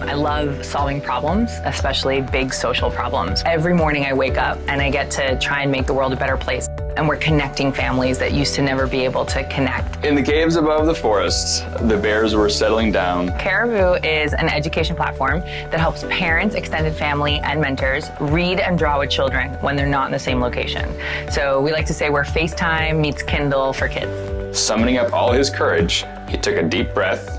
I love solving problems, especially big social problems. Every morning I wake up and I get to try and make the world a better place. And we're connecting families that used to never be able to connect. In the caves above the forests, the bears were settling down. Caribu is an education platform that helps parents, extended family, and mentors read and draw with children when they're not in the same location. So we like to say we're FaceTime meets Kindle for kids. Summoning up all his courage, he took a deep breath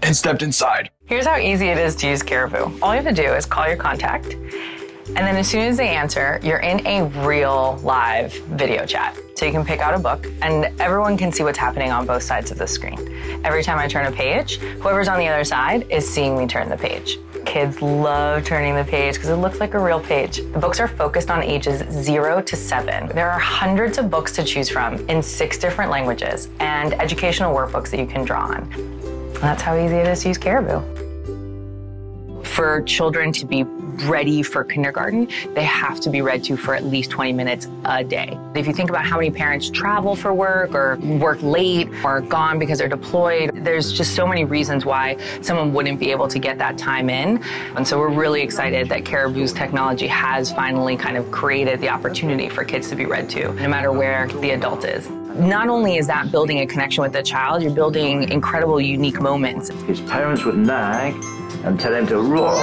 and stepped inside. Here's how easy it is to use Caribu. All you have to do is call your contact, and then as soon as they answer, you're in a real live video chat. So you can pick out a book and everyone can see what's happening on both sides of the screen. Every time I turn a page, whoever's on the other side is seeing me turn the page. Kids love turning the page because it looks like a real page. The books are focused on ages 0 to 7. There are hundreds of books to choose from in 6 different languages and educational workbooks that you can draw on. And that's how easy it is to use Caribu. For children to be ready for kindergarten, they have to be read to for at least 20 minutes a day. If you think about how many parents travel for work or work late or gone because they're deployed, there's just so many reasons why someone wouldn't be able to get that time in. And so we're really excited that Caribu's technology has finally kind of created the opportunity for kids to be read to, no matter where the adult is. Not only is that building a connection with the child, you're building incredible, unique moments. His parents would nag and tell him to roar.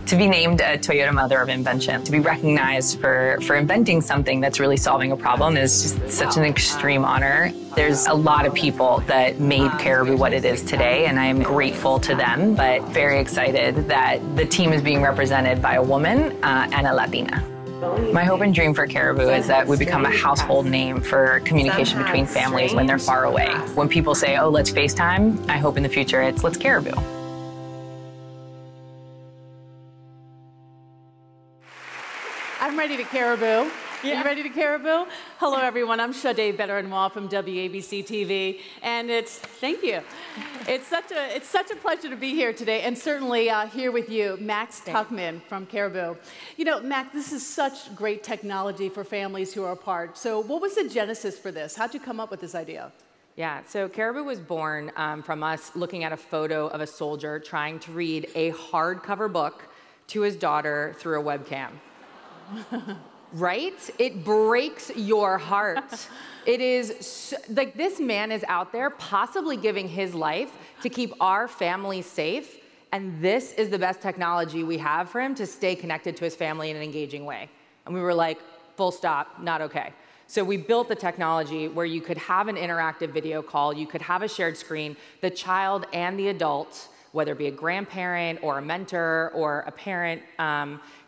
To be named a Toyota Mother of Invention, to be recognized for inventing something that's really solving a problem is just such an extreme honor. There's a lot of people that made Caribu what it is today, and I am grateful to them, but very excited that the team is being represented by a woman and a Latina. My hope and dream for Caribu is that we become a household name for communication between families when they're far away. When people say, oh, let's FaceTime, I hope in the future it's let's Caribu. I'm ready to Caribu. Yeah. Are you ready to Caribu? Hello, everyone. I'm Sade Baderinwa from WABC TV, and thank you. It's such a pleasure to be here today, and certainly here with you, Max Tuchman from Caribu. You know, Max, this is such great technology for families who are apart. So, what was the genesis for this? How'd you come up with this idea? Yeah, so Caribu was born from us looking at a photo of a soldier trying to read a hardcover book to his daughter through a webcam. Right? It breaks your heart. It is like this man is out there possibly giving his life to keep our family safe, and this is the best technology we have for him to stay connected to his family in an engaging way. And we were like, full stop, not okay. So we built the technology where you could have an interactive video call, you could have a shared screen, the child and the adult, whether it be a grandparent or a mentor or a parent,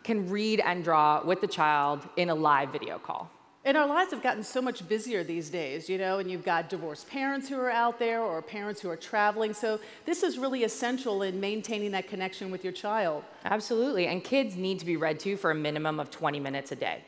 can read and draw with the child in a live video call. And our lives have gotten so much busier these days, you know, and you've got divorced parents who are out there or parents who are traveling. So this is really essential in maintaining that connection with your child. Absolutely, and kids need to be read to for a minimum of 20 minutes a day.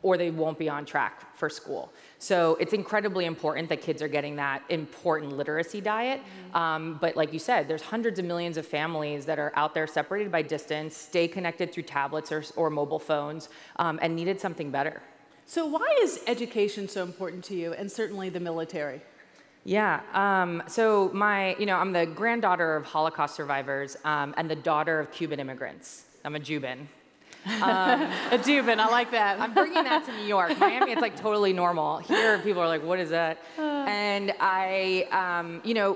Or they won't be on track for school. So it's incredibly important that kids are getting that important literacy diet. But like you said, there's hundreds of millions of families that are out there separated by distance, stay connected through tablets or mobile phones, and needed something better. So why is education so important to you, and certainly the military? Yeah, so I'm the granddaughter of Holocaust survivors and the daughter of Cuban immigrants. I'm a Juban. A Cuban, I like that. I'm bringing that to New York. Miami, it's like totally normal. Here, people are like, what is that? And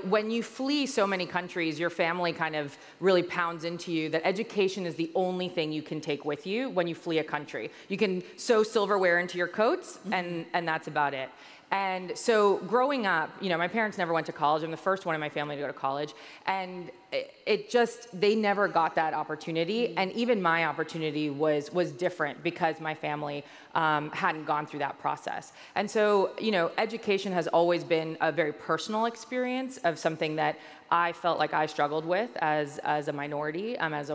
when you flee so many countries, your family kind of really pounds into you that education is the only thing you can take with you when you flee a country. You can sew silverware into your coats, and that's about it. And so growing up, my parents never went to college. I'm the first one in my family to go to college. And they never got that opportunity. And even my opportunity was different because my family hadn't gone through that process. And so, education has always been a very personal experience of something that I felt like I struggled with as a minority, as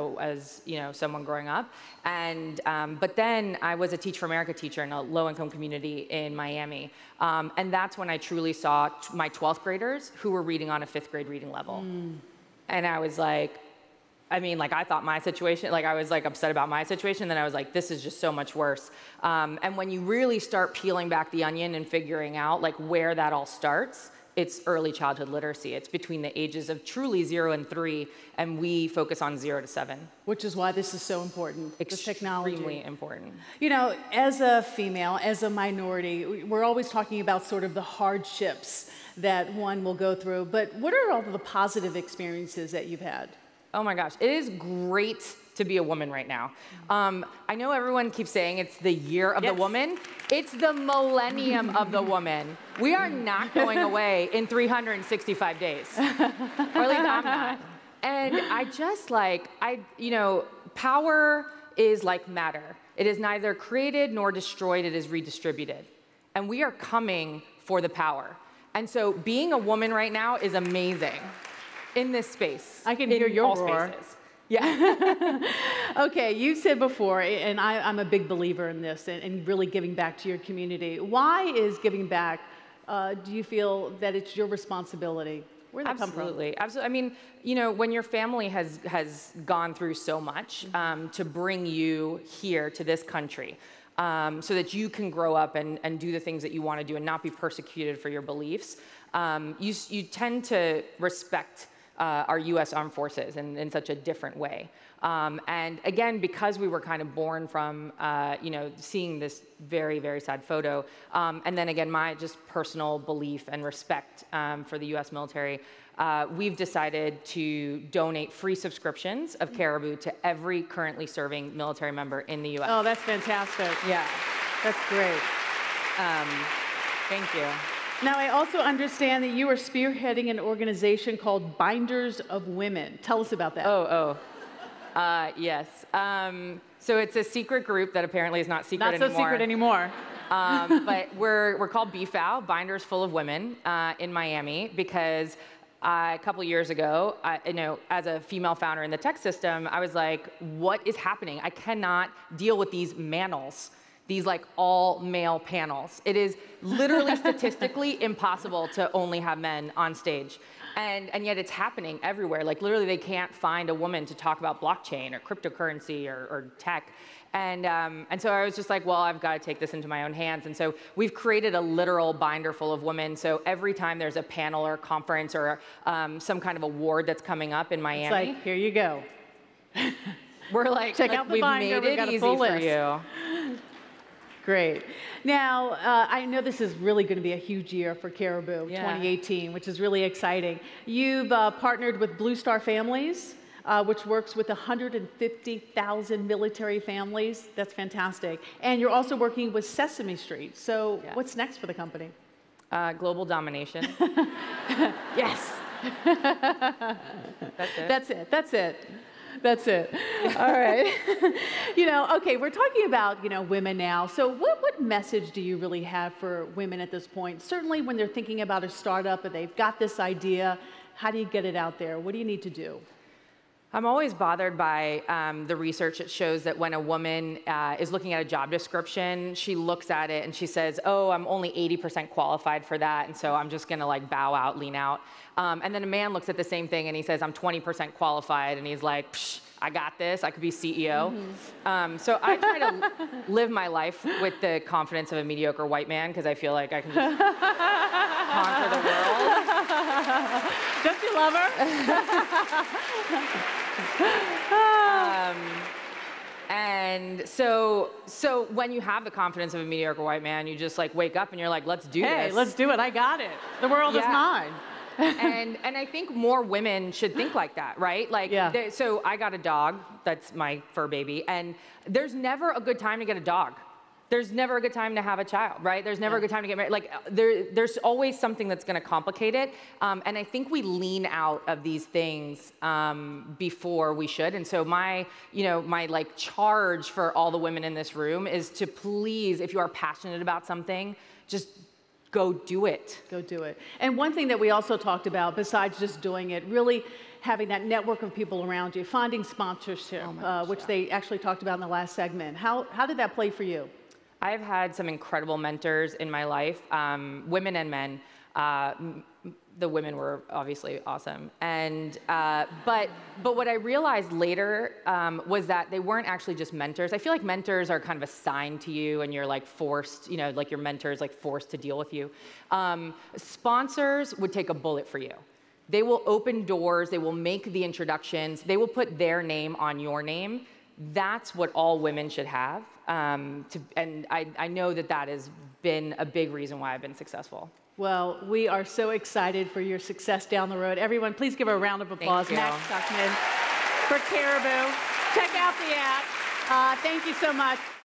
someone growing up. And but then I was a Teach for America teacher in a low-income community in Miami. And that's when I truly saw my 12th graders who were reading on a 5th grade reading level. And I was like, I thought my situation, I was upset about my situation, and then I was like, this is just so much worse. And when you really start peeling back the onion and figuring out where that all starts, it's early childhood literacy. It's between the ages of truly 0 and 3, and we focus on 0 to 7. Which is why this is so important, this technology. Extremely important. You know, as a female, as a minority, we're always talking about sort of the hardships that one will go through, but what are all the positive experiences that you've had? Oh my gosh, it is great to be a woman right now. I know everyone keeps saying it's the year of the woman. It's the millennium of the woman. We are not going away in 365 days, or at least I'm not. And I just you know, power is like matter. It is neither created nor destroyed, it is redistributed. And we are coming for the power. And so being a woman right now is amazing in this space. I can hear your roar. Spaces. Yeah. Okay, you said before, and I'm a big believer in this, and really giving back to your community. Why is giving back, do you feel that it's your responsibility? Where did that come from? Absolutely. I mean, you know, when your family has gone through so much to bring you here to this country, so that you can grow up and do the things that you want to do and not be persecuted for your beliefs, you tend to respect our U.S. Armed Forces in such a different way. And again, because we were kind of born from, you know, seeing this very, very sad photo, and then again, my just personal belief and respect for the U.S. military, we've decided to donate free subscriptions of Caribu to every currently serving military member in the U.S. Oh, that's fantastic. Yeah. That's great. Thank you. Now, I also understand that you are spearheading an organization called Binders of Women. Tell us about that. Yes. So it's a secret group that apparently is not secret anymore. Not so secret anymore. But we're called BFOW, Binders Full of Women, in Miami, because a couple years ago, you know, as a female founder in the tech system, I was like, what is happening? I cannot deal with these manels. These like all male panels. It is literally statistically impossible to only have men on stage. And yet it's happening everywhere. Like literally they can't find a woman to talk about blockchain or cryptocurrency or tech. And so I was just like, well, I've got to take this into my own hands. And so we've created a literal binder full of women. So every time there's a panel or a conference or some kind of award that's coming up in Miami. It's like, here you go. We're like, check out the binder, we've made it easy for you. Great. Now, I know this is really going to be a huge year for Caribu 2018, which is really exciting. You've partnered with Blue Star Families, which works with 150,000 military families. That's fantastic. And you're also working with Sesame Street. So what's next for the company? Global domination. Yes. That's it. That's it. That's it. That's it. All right. You know, okay, we're talking about, you know, women now. So what message do you really have for women at this point? Certainly when they're thinking about a startup and they've got this idea, how do you get it out there? What do you need to do? I'm always bothered by the research that shows that when a woman is looking at a job description, she looks at it and she says, oh, I'm only 80% qualified for that, and so I'm just gonna like bow out, lean out. And then a man looks at the same thing and he says, I'm 20% qualified, and he's like, psh, I got this, I could be CEO. So I try to live my life with the confidence of a mediocre white man, because I feel like I can just conquer the world. Don't you love her? And so when you have the confidence of a mediocre white man, you just like wake up and you're like, let's do this. Hey, let's do it. I got it. The world is mine. and I think more women should think like that, right? Like, so I got a dog. That's my fur baby. And there's never a good time to get a dog. There's never a good time to have a child, right? There's never a good time to get married. Like, there's always something that's going to complicate it. And I think we lean out of these things before we should. And so my like charge for all the women in this room is to please, if you are passionate about something, just go do it. Go do it. And one thing that we also talked about, besides just doing it, really having that network of people around you, finding sponsorship, which they actually talked about in the last segment. How did that play for you? I've had some incredible mentors in my life, women and men, The women were obviously awesome, and but what I realized later was that they weren't actually just mentors. I feel like mentors are kind of assigned to you, and you're like forced, like your mentor is like forced to deal with you. Sponsors would take a bullet for you. They will open doors. They will make the introductions. They will put their name on your name. That's what all women should have, and I know that has been a big reason why I've been successful. Well, we are so excited for your success down the road. Everyone, please give her a round of applause. Tuchman for Caribu. Check out the app. Thank you so much.